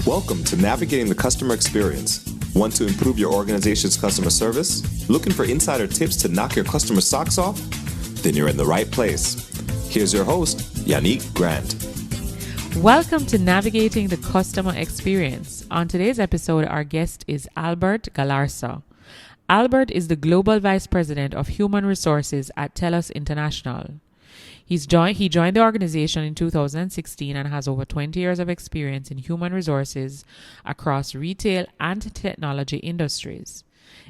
Welcome to Navigating the Customer Experience. Want to improve your organization's customer service? Looking for insider tips to knock your customer socks off? Then you're in the right place. Here's your host, Yannick Grant. Welcome to Navigating the Customer Experience. On today's episode, our guest is Albert Galarza. Albert is the Global Vice President of Human Resources at TELUS International. He joined the organization in 2016 and has over 20 years of experience in human resources across retail and technology industries.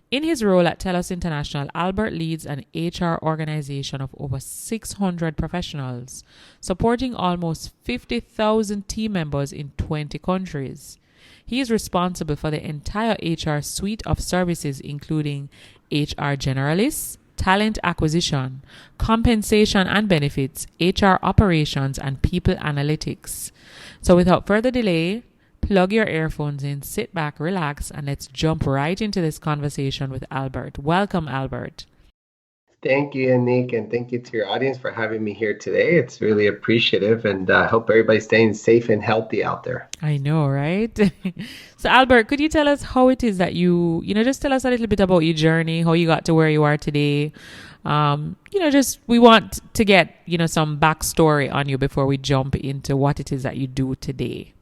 In his role at TELUS International, Albert leads an HR organization of over 600 professionals, supporting almost 50,000 team members in 20 countries. He is responsible for the entire HR suite of services, including HR Generalists, talent acquisition, compensation and benefits, HR operations, and people analytics. So without further delay, plug your earphones in, sit back, relax, and let's jump right into this conversation with Albert. Welcome, Albert. Thank you, Yannick, and thank you to your audience for having me here today. It's really appreciative, and I hope everybody's staying safe and healthy out there. I know, right? So, Albert, could you tell us how it is that just tell us a little bit about your journey, how you got to where you are today. We want to get, some backstory on you before we jump into what it is that you do today.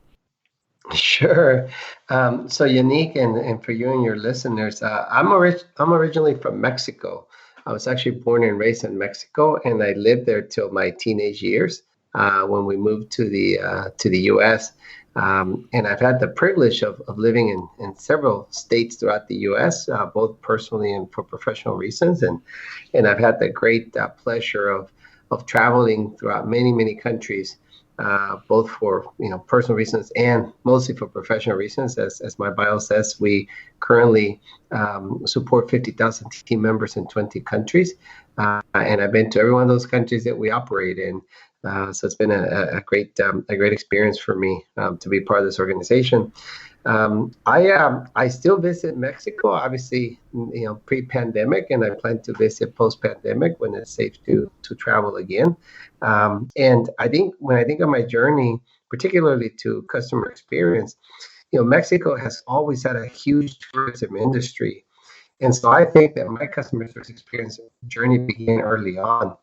Sure. So, Yannick, and for you and your listeners, I'm originally from Mexico. I was actually born and raised in Mexico, and I lived there till my teenage years when we moved to the U.S. And I've had the privilege of living in several states throughout the U.S., both personally and for professional reasons. And I've had the great pleasure of traveling throughout many, many countries, both for personal reasons and mostly for professional reasons. As my bio says, we currently support 50,000 team members in 20 countries, and I've been to every one of those countries that we operate in. So it's been a great experience for me to be part of this organization. I still visit Mexico, obviously, pre-pandemic, and I plan to visit post-pandemic when it's safe to travel again. And when I think of my journey, particularly to customer experience, Mexico has always had a huge tourism industry. And so I think that my customer service experience journey began early on.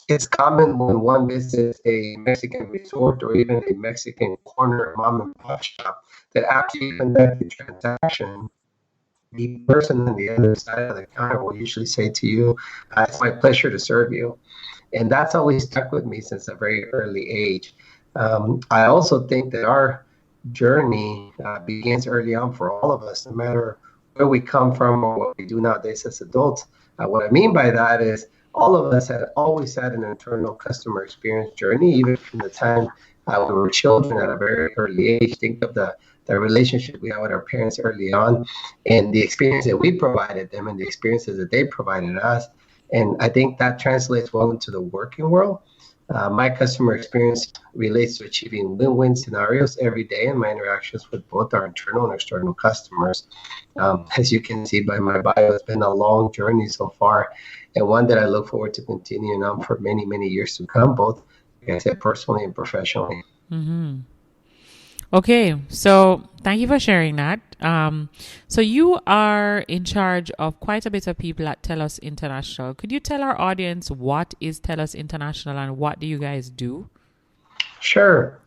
It's common when one visits a Mexican resort or even a Mexican corner mom and pop shop that after you conduct the transaction, the person on the other side of the counter will usually say to you, "It's my pleasure to serve you." And that's always stuck with me since a very early age. I also think that our journey begins early on for all of us, no matter where we come from or what we do nowadays as adults. What I mean by that is all of us had always had an internal customer experience journey, even from the time we were children at a very early age. Think of the relationship we had with our parents early on and the experience that we provided them and the experiences that they provided us. And I think that translates well into the working world. My customer experience relates to achieving win-win scenarios every day in my interactions with both our internal and external customers. As you can see by my bio, it's been a long journey so far, and one that I look forward to continuing on for many, many years to come, both, like I said, personally and professionally. Mm-hmm. Okay, so thank you for sharing that. So you are in charge of quite a bit of people at TELUS International. Could you tell our audience what is TELUS International and what do you guys do? Sure.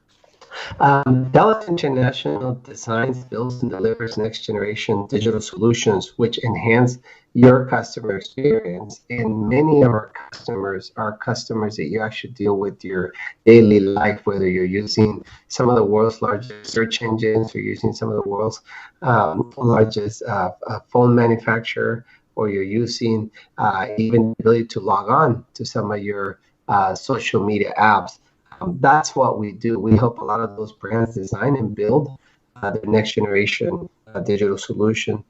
TELUS International designs, builds, and delivers next-generation digital solutions which enhance your customer experience. And many of our customers are customers that you actually deal with your daily life, whether you're using some of the world's largest search engines, or using some of the world's largest phone manufacturer, or you're using even the ability to log on to some of your social media apps. That's what we do. We help a lot of those brands design and build their next generation digital solution.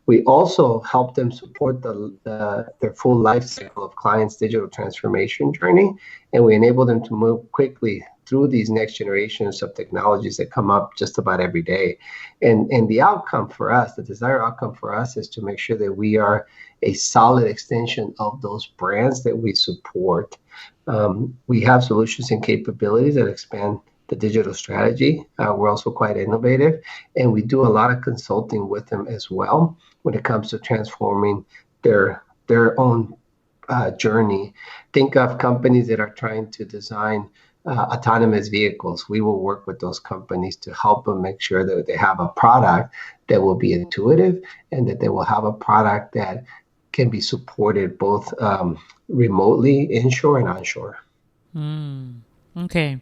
We also help them support their full life cycle of clients' digital transformation journey, and we enable them to move quickly through these next generations of technologies that come up just about every day. And the outcome for us, the desired outcome for us, is to make sure that we are a solid extension of those brands that we support. We have solutions and capabilities that expand the digital strategy. We're also quite innovative, and we do a lot of consulting with them as well when it comes to transforming their own journey. Think of companies that are trying to design autonomous vehicles. We will work with those companies to help them make sure that they have a product that will be intuitive and that they will have a product that can be supported both remotely, inshore and onshore. Okay.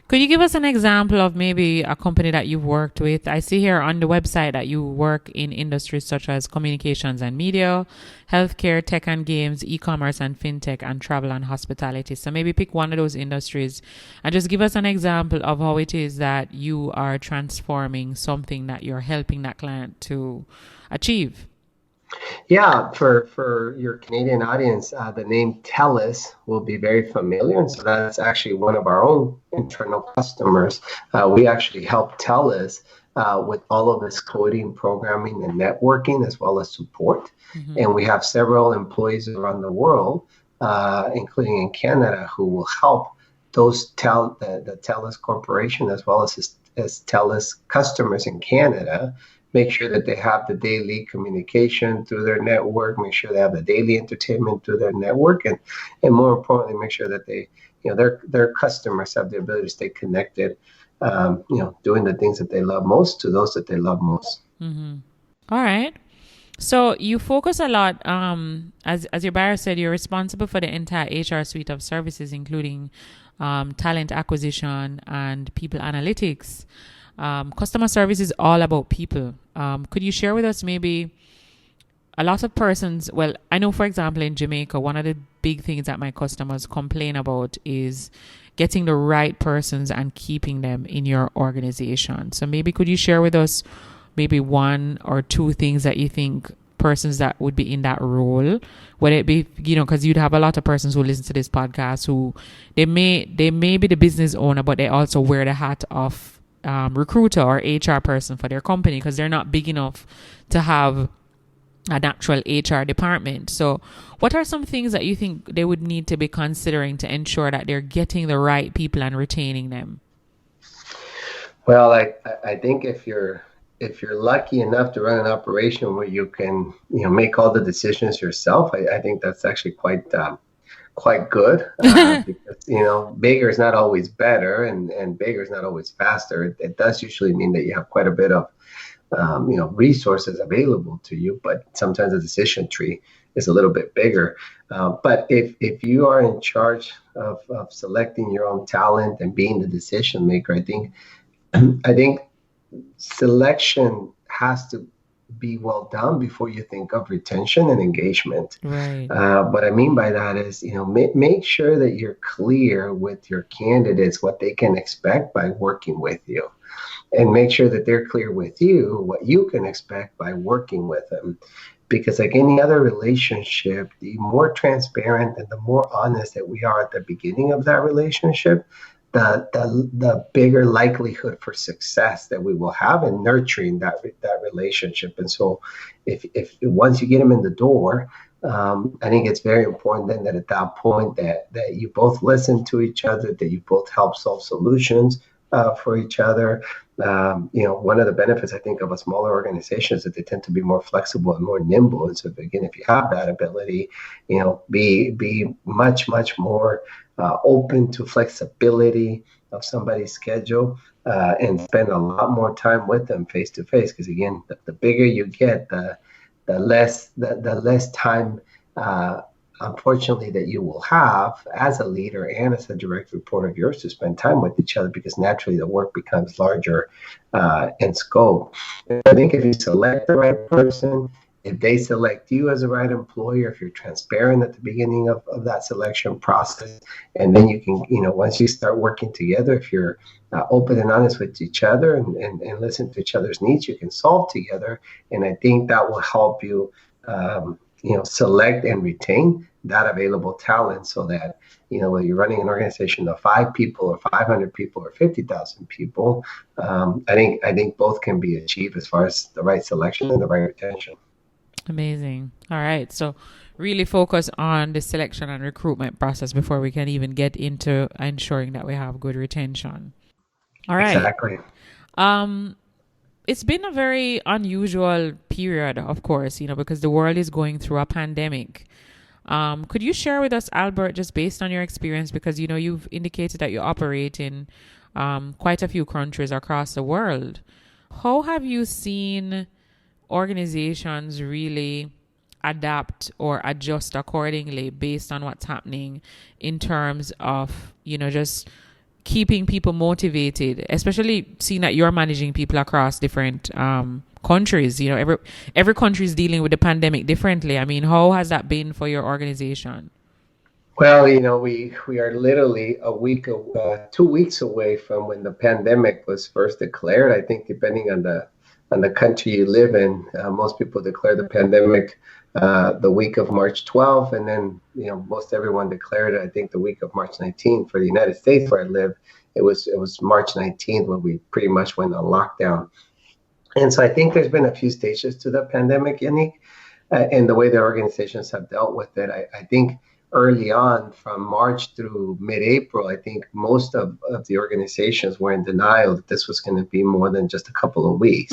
Could you give us an example of maybe a company that you've worked with? I see here on the website that you work in industries such as communications and media, healthcare, tech and games, e-commerce and fintech, and travel and hospitality. So maybe pick one of those industries and just give us an example of how it is that you are transforming something that you're helping that client to achieve. Yeah, for your Canadian audience, the name TELUS will be very familiar. And so that's actually one of our own internal customers. We actually help TELUS with all of its coding, programming, and networking, as well as support. And we have several employees around the world, including in Canada, who will help those the TELUS Corporation, as well as TELUS customers in Canada, make sure that they have the daily communication through their network, make sure they have the daily entertainment through their network, and more importantly, make sure that they, their customers have the ability to stay connected, doing the things that they love most to those that they love most. All right. So you focus a lot, as your buyer said, you're responsible for the entire HR suite of services, including talent acquisition and people analytics. Customer service is all about people. Could you share with us maybe a lot of persons? Well, I know, for example, in Jamaica, one of the big things that my customers complain about is getting the right persons and keeping them in your organization. So maybe could you share with us maybe one or two things that you think persons that would be in that role, whether it be, because you'd have a lot of persons who listen to this podcast who they may be the business owner, but they also wear the hat of recruiter or HR person for their company because they're not big enough to have an actual HR department. So what are some things that you think they would need to be considering to ensure that they're getting the right people and retaining them? Well, I think if you're lucky enough to run an operation where you can make all the decisions yourself, I think that's actually quite good because bigger is not always better and bigger is not always faster. It does usually mean that you have quite a bit of resources available to you, but sometimes the decision tree is a little bit bigger. But if you are in charge of selecting your own talent and being the decision maker, I think selection has to be well done before you think of retention and engagement. Right. What I mean by that is, make sure that you're clear with your candidates what they can expect by working with you, and make sure that they're clear with you what you can expect by working with them. Because like any other relationship, the more transparent and the more honest that we are at the beginning of that relationship, the bigger likelihood for success that we will have in nurturing that relationship. And so if once you get them in the door, I think it's very important then that at that point that you both listen to each other, that you both help solve solutions for each other. One of the benefits I think of a smaller organization is that they tend to be more flexible and more nimble. And so again, if you have that ability, be much more open to flexibility of somebody's schedule, and spend a lot more time with them face to face. Because again, the bigger you get, the less time, unfortunately, that you will have as a leader and as a direct report of yours to spend time with each other, because naturally the work becomes larger in scope. And I think if you select the right person, if they select you as the right employer, if you're transparent at the beginning of that selection process, and then you can, once you start working together, if you're open and honest with each other and listen to each other's needs, you can solve together. And I think that will help you, select and retain that available talent, so that, whether you're running an organization of 5 people or 500 people or 50,000 people, I think both can be achieved as far as the right selection and the right retention. Amazing. All right. So really focus on the selection and recruitment process before we can even get into ensuring that we have good retention. All right. Exactly. Um, it's been a very unusual period, of course, because the world is going through a pandemic. Could you share with us, Albert, just based on your experience, because you've indicated that you operate in quite a few countries across the world. How have you seen organizations really adapt or adjust accordingly based on what's happening in terms of, just keeping people motivated, especially seeing that you're managing people across different countries? Every country is dealing with the pandemic differently. I mean, how has that been for your organization? Well, we are literally 2 weeks away from when the pandemic was first declared. I think depending on the country you live in, most people declare the pandemic the week of March 12th, and then most everyone declared it, I think, the week of March 19th. For the United States where I live, it was March 19th when we pretty much went on lockdown. And so I think there's been a few stages to the pandemic, Yannick, and the way the organizations have dealt with it. I think early on, from March through mid-April, I think most of the organizations were in denial that this was going to be more than just a couple of weeks.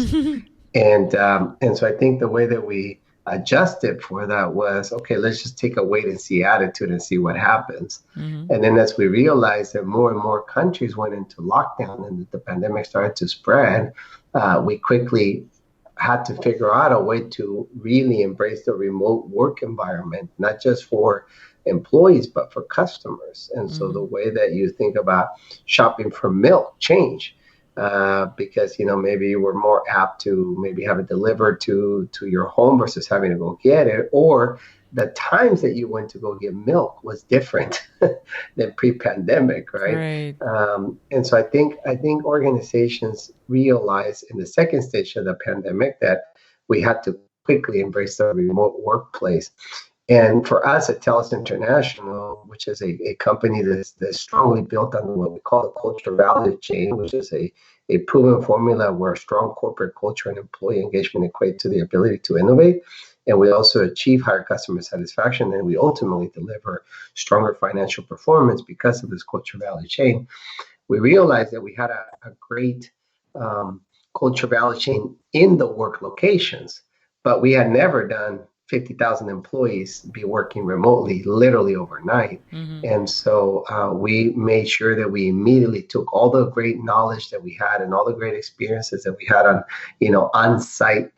And so I think the way that we adjusted for that was, okay, let's just take a wait and see attitude and see what happens. And then as we realized that more and more countries went into lockdown and the pandemic started to spread, we quickly had to figure out a way to really embrace the remote work environment, not just for employees, but for customers. And so the way that you think about shopping for milk changed, because maybe you were more apt to maybe have it delivered to your home versus having to go get it, or the times that you went to go get milk was different than pre-pandemic, right? Right. And so I think organizations realized in the second stage of the pandemic that we had to quickly embrace the remote workplace. And for us at TELUS International, which is a company that's strongly built on what we call the culture value chain, which is a proven formula where strong corporate culture and employee engagement equate to the ability to innovate. And we also achieve higher customer satisfaction, and we ultimately deliver stronger financial performance because of this culture value chain. We realized that we had a great culture value chain in the work locations, but we had never done 50,000 employees be working remotely literally overnight. And so we made sure that we immediately took all the great knowledge that we had and all the great experiences that we had on-site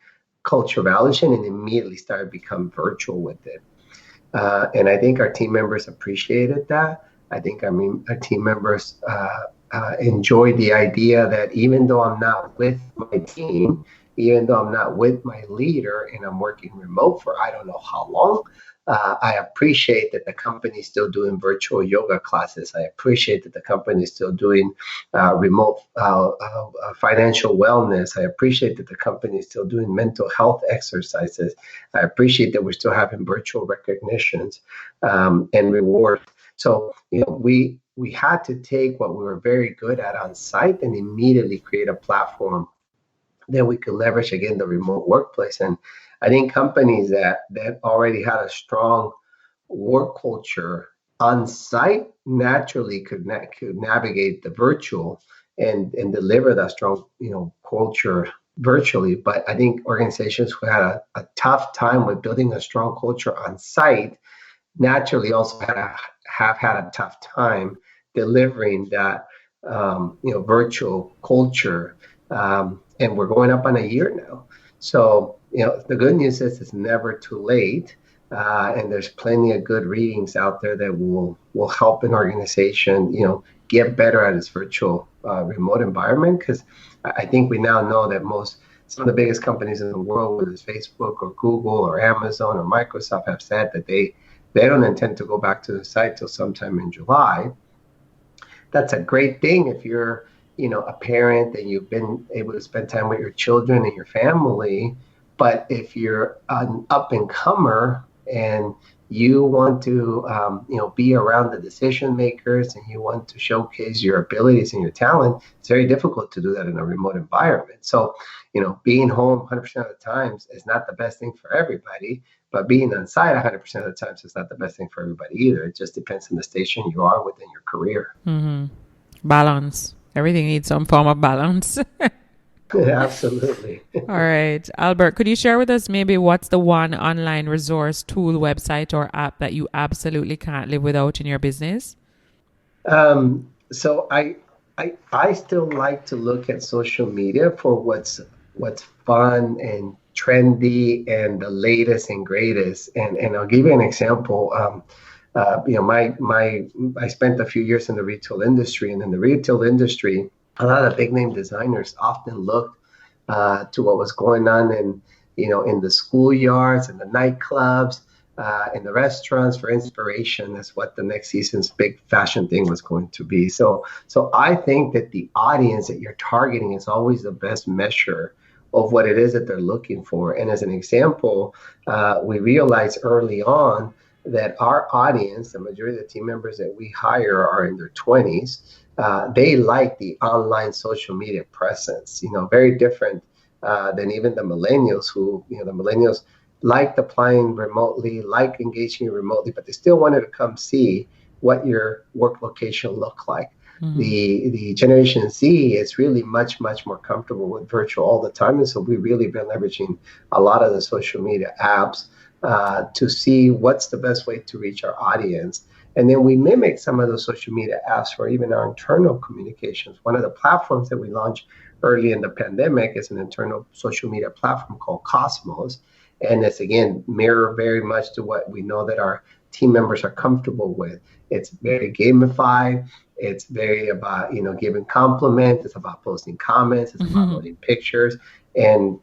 culture value chain and immediately started become virtual with it. And I think our team members appreciated that. I think, our team members enjoyed the idea that even though I'm not with my team, even though I'm not with my leader and I'm working remote for I don't know how long, I appreciate that the company is still doing virtual yoga classes. I appreciate that the company is still doing remote financial wellness. I appreciate that the company is still doing mental health exercises. I appreciate that we're still having virtual recognitions and rewards. So, we had to take what we were very good at on site and immediately create a platform that we could leverage again the remote workplace. And I think companies that already had a strong work culture on site naturally could navigate the virtual and deliver that strong culture virtually. But I think organizations who had a tough time with building a strong culture on site naturally also have had a tough time delivering that virtual culture. And we're going up on a year now. So, the good news is it's never too late. And there's plenty of good readings out there that will help an organization, get better at its virtual remote environment. Because I think we now know that some of the biggest companies in the world, whether it's Facebook or Google or Amazon or Microsoft, have said that they don't intend to go back to the site till sometime in July. That's a great thing if you're a parent and you've been able to spend time with your children and your family. But if you're an up and comer and you want to be around the decision makers and you want to showcase your abilities and your talent, it's very difficult to do that in a remote environment. So being home 100% of the times is not the best thing for everybody, but being on site 100% of the times is not the best thing for everybody either. It just depends on the station you are within your career. Balance. Everything needs some form of balance. Absolutely. All right. Albert, could you share with us maybe what's the one online resource, tool, website, or app that you absolutely can't live without in your business? So I still like to look at social media for what's fun and trendy and the latest and greatest. And I'll give you an example. My I spent a few years in the retail industry, and in the retail industry, a lot of big name designers often looked to what was going on in the schoolyards and the nightclubs, in the restaurants for inspiration as what the next season's big fashion thing was going to be. So I think that the audience that you're targeting is always the best measure of what it is that they're looking for. And as an example, we realized early on that our audience, the majority of the team members that we hire are in their 20s. They like the online social media presence, very different than even the millennials who, the millennials liked applying remotely, like engaging remotely, but they still wanted to come see what your work location looked like. Mm-hmm. The Generation Z is really much, much more comfortable with virtual all the time. And so we've really been leveraging a lot of the social media apps to see what's the best way to reach our audience. And then we mimic some of those social media apps for even our internal communications. One of the platforms that we launched early in the pandemic is an internal social media platform called Cosmos. And it's, again, mirror very much to what we know that our team members are comfortable with. It's very gamified. It's very about, giving compliments. It's about posting comments. It's about loading pictures. And,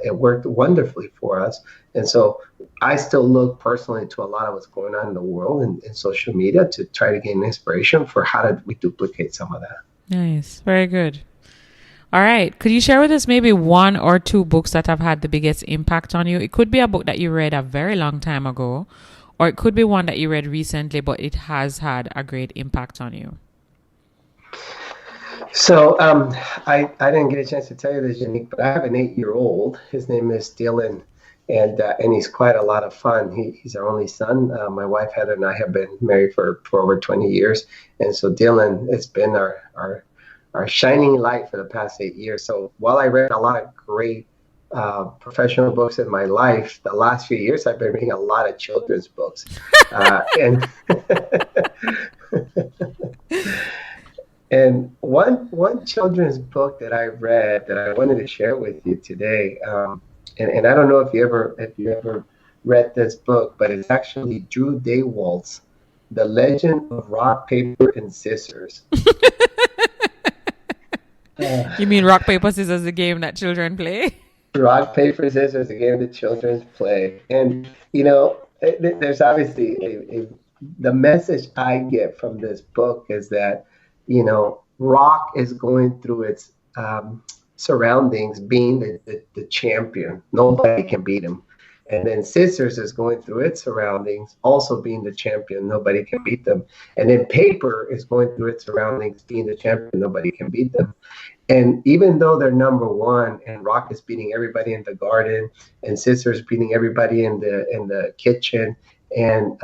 it worked wonderfully for us. And so I still look personally to a lot of what's going on in the world in social media to try to gain inspiration for how do we duplicate some of that. Nice. Very good. All right. Could you share with us maybe one or two books that have had the biggest impact on you? It could be a book that you read a very long time ago, or it could be one that you read recently, but it has had a great impact on you. So I didn't get a chance to tell you this, Yannick, but I have an 8-year-old. His name is Dylan, and he's quite a lot of fun. He's our only son. My wife Heather and I have been married for over 20 years, and so Dylan has been our shining light for the past 8 years. So while I read a lot of great professional books in my life, the last few years I've been reading a lot of children's books, and and one children's book that I read that I wanted to share with you today, and I don't know if you ever read this book, but it's actually Drew Daywalt's The Legend of Rock, Paper, and Scissors. You mean rock, paper, scissors, the game that children play? Rock, paper, scissors, the game that children play. And, there's obviously the message I get from this book is that, rock is going through its surroundings being the champion. Nobody can beat him. And then scissors is going through its surroundings, also being the champion. Nobody can beat them. And then paper is going through its surroundings, being the champion. Nobody can beat them. And even though they're number one, and rock is beating everybody in the garden, and scissors beating everybody in the kitchen, and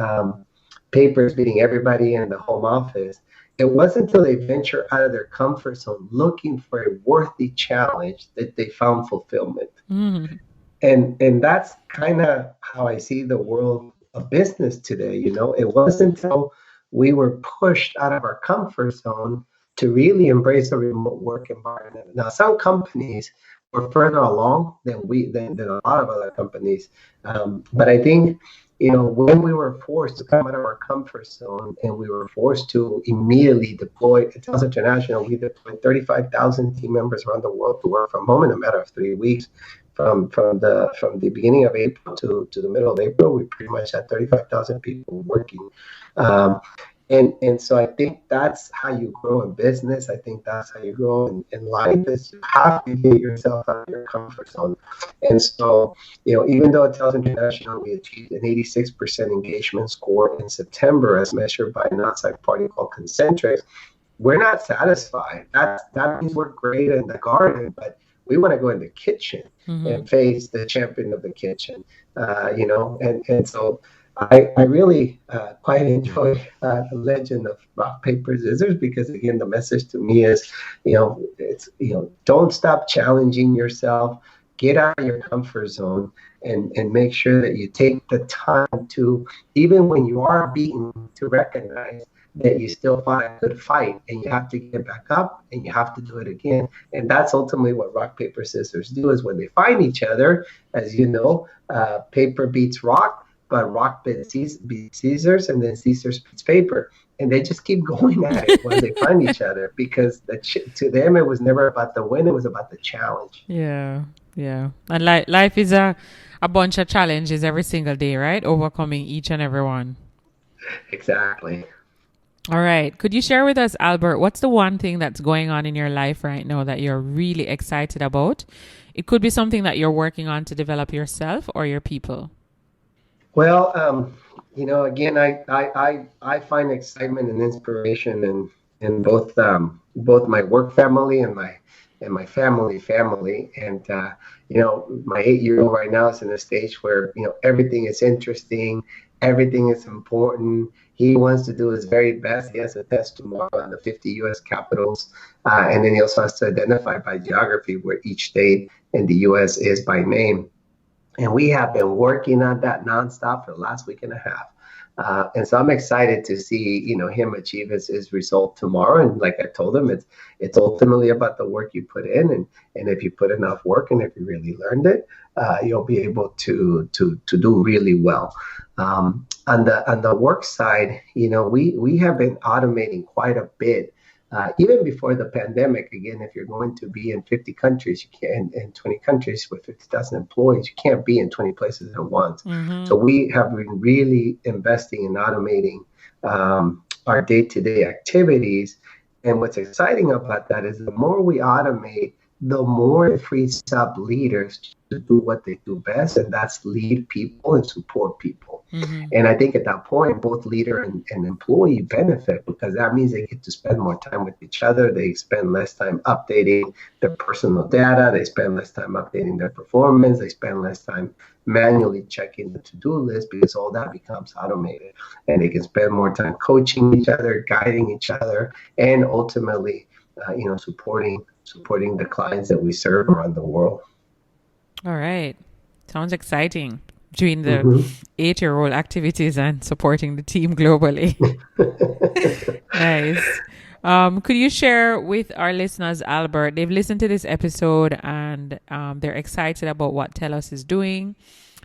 paper is beating everybody in the home office, it wasn't until they venture out of their comfort zone looking for a worthy challenge that they found fulfillment. Mm-hmm. And that's kind of how I see the world of business today. It wasn't until we were pushed out of our comfort zone to really embrace a remote work environment. Now, some companies were further along than a lot of other companies. But I think, when we were forced to come out of our comfort zone and we were forced to immediately deploy at TELUS International, we deployed 35,000 team members around the world to work from home in a matter of 3 weeks. From the beginning of April to the middle of April, we pretty much had 35,000 people working. And so I think that's how you grow in business. I think that's how you grow in life, is you have to get yourself out of your comfort zone. And so, even though at TELUS International, we achieved an 86% engagement score in September as measured by an outside party called Concentric, we're not satisfied. That means we're great in the garden, but we want to go in the kitchen and face the champion of the kitchen, and so I really quite enjoy the legend of rock, paper, scissors because again, the message to me is, it's, don't stop challenging yourself, get out of your comfort zone, and make sure that you take the time to, even when you are beaten, to recognize that you still fought a good fight and you have to get back up and you have to do it again. And that's ultimately what rock, paper, scissors do is when they find each other, as you know, paper beats rock, but rock beats scissors, and then scissors beats paper. And they just keep going at it when they find each other because to them, it was never about the win, it was about the challenge. Yeah, yeah. And life is a bunch of challenges every single day, right? Overcoming each and every one. Exactly. All right. Could you share with us, Albert, what's the one thing that's going on in your life right now that you're really excited about? It could be something that you're working on to develop yourself or your people. Well, again, I find excitement and inspiration in both my work family and my family. And my 8-year-old right now is in a stage where everything is interesting, everything is important. He wants to do his very best. He has a test tomorrow on the 50 U.S. capitals, and then he also has to identify by geography where each state in the U.S. is by name. And we have been working on that nonstop for the last week and a half. And so I'm excited to see, him achieve his result tomorrow. And like I told him, it's ultimately about the work you put in, and if you put enough work and if you really learned it, you'll be able to do really well. On the work side, we have been automating quite a bit. Even before the pandemic, again, if you're going to be in 50 countries, you can't, in 20 countries with 50,000 employees, you can't be in 20 places at once. Mm-hmm. So we have been really investing in automating our day-to-day activities. And what's exciting about that is the more we automate, the more it frees up leaders to do what they do best, and that's lead people and support people. Mm-hmm. And I think at that point, both leader and employee benefit because that means they get to spend more time with each other. They spend less time updating their personal data. They spend less time updating their performance. They spend less time manually checking the to-do list because all that becomes automated. And they can spend more time coaching each other, guiding each other, and ultimately, supporting the clients that we serve around the world. All right. Sounds exciting. Between the Mm-hmm. 8-year-old activities and supporting the team globally. Nice. Could you share with our listeners, Albert? They've listened to this episode and they're excited about what TELUS is doing.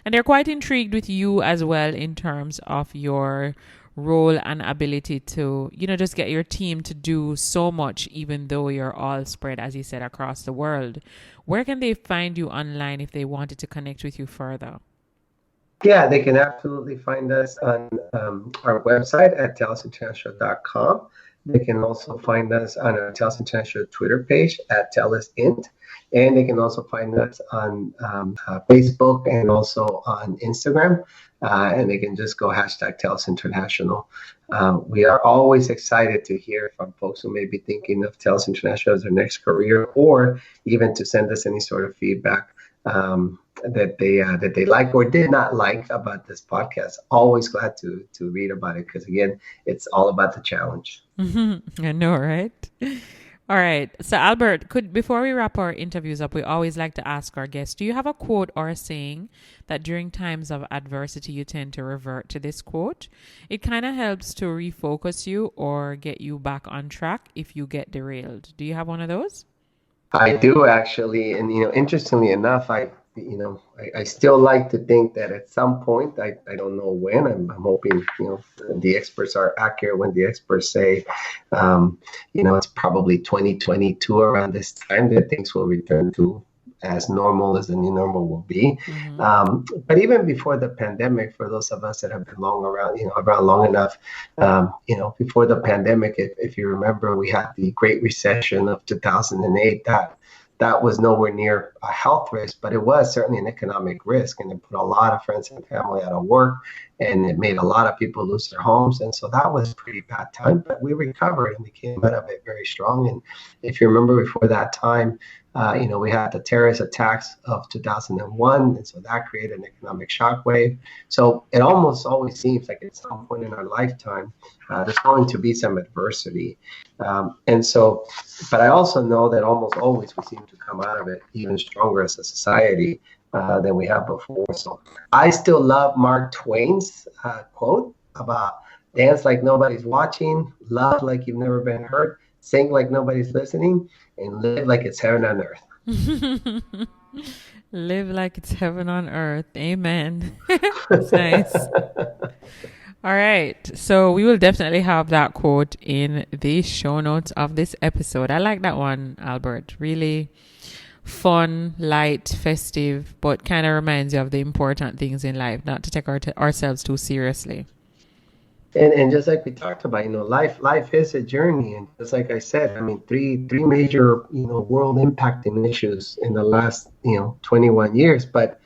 And they're quite intrigued with you as well in terms of your role and ability to, just get your team to do so much, even though you're all spread, as you said, across the world. Where can they find you online if they wanted to connect with you further? Yeah, they can absolutely find us on our website at telusinternational.com. They can also find us on our TELUS International Twitter page at TELUS Int. And they can also find us on Facebook and also on Instagram. And they can just go hashtag TELUS International. We are always excited to hear from folks who may be thinking of TELUS International as their next career, or even to send us any sort of feedback that they like or did not like about this podcast. Always glad to read about it because again, it's all about the challenge. Mm-hmm. I know, right? All right. So Albert, before we wrap our interviews up, we always like to ask our guests, do you have a quote or a saying that during times of adversity you tend to revert to this quote? It kind of helps to refocus you or get you back on track if you get derailed. Do you have one of those? I do actually, and interestingly enough, I still like to think that at some point, I don't know when. I'm hoping the experts are accurate when the experts say, it's probably 2022 around this time that things will return to as normal as the new normal will be. Mm-hmm. But even before the pandemic, for those of us that have been around long enough, before the pandemic, if you remember, we had the Great Recession of 2008. That was nowhere near a health risk, but it was certainly an economic risk, and it put a lot of friends and family out of work, and it made a lot of people lose their homes, and so that was a pretty bad time. But we recovered and we came out of it very strong. And if you remember, before that time, We had the terrorist attacks of 2001, and so that created an economic shockwave. So it almost always seems like at some point in our lifetime, there's going to be some adversity. But I also know that almost always we seem to come out of it even stronger as a society than we have before. So I still love Mark Twain's quote about dance like nobody's watching, love like you've never been hurt, sing like nobody's listening, and live like it's heaven on earth. Live like it's heaven on earth. Amen. That's nice. All right. So we will definitely have that quote in the show notes of this episode. I like that one, Albert. Really fun, light, festive, but kind of reminds you of the important things in life, not to take ourselves too seriously. And just like we talked about, life is a journey. And just like I said, three major, world impacting issues in the last, 21 years. But,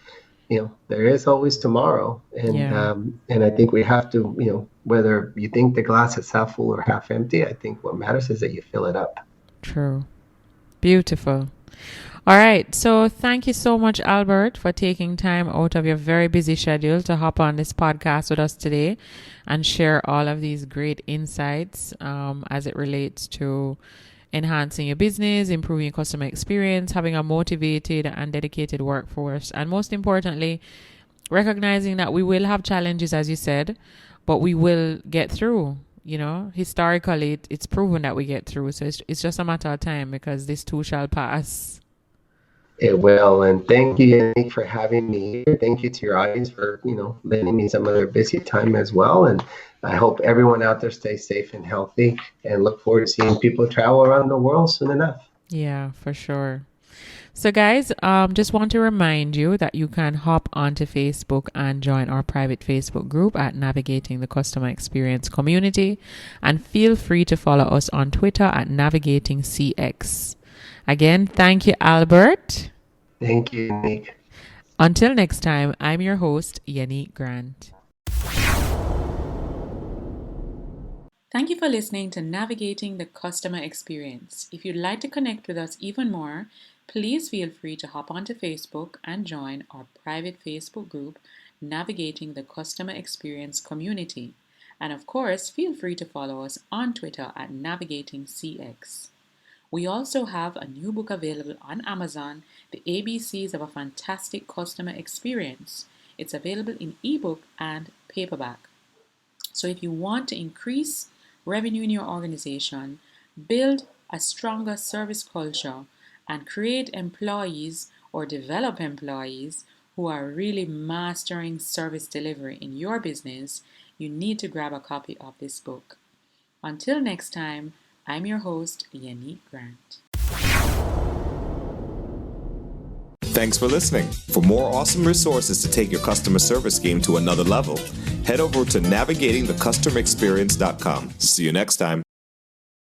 there is always tomorrow. And I think we have to, whether you think the glass is half full or half empty, I think what matters is that you fill it up. True. Beautiful. All right. So thank you so much, Albert, for taking time out of your very busy schedule to hop on this podcast with us today and share all of these great insights as it relates to enhancing your business, improving your customer experience, having a motivated and dedicated workforce, and most importantly, recognizing that we will have challenges, as you said, but we will get through. Historically, it's proven that we get through. So it's just a matter of time because this too shall pass. It will. And thank you, Yannick, for having me here. Thank you to your audience for, lending me some of their busy time as well. And I hope everyone out there stays safe and healthy and look forward to seeing people travel around the world soon enough. Yeah, for sure. So guys, just want to remind you that you can hop onto Facebook and join our private Facebook group at Navigating the Customer Experience Community. And feel free to follow us on Twitter at Navigating CX. Again, thank you, Albert. Thank you, Yannick. Until next time, I'm your host, Yannick Grant. Thank you for listening to Navigating the Customer Experience. If you'd like to connect with us even more, please feel free to hop onto Facebook and join our private Facebook group, Navigating the Customer Experience Community. And of course, feel free to follow us on Twitter at Navigating CX. We also have a new book available on Amazon, The ABCs of a Fantastic Customer Experience. It's available in ebook and paperback. So if you want to increase revenue in your organization, build a stronger service culture, and create employees or develop employees who are really mastering service delivery in your business, you need to grab a copy of this book. Until next time, I'm your host, Yannick Grant. Thanks for listening. For more awesome resources to take your customer service game to another level, head over to navigatingthecustomerexperience.com. See you next time.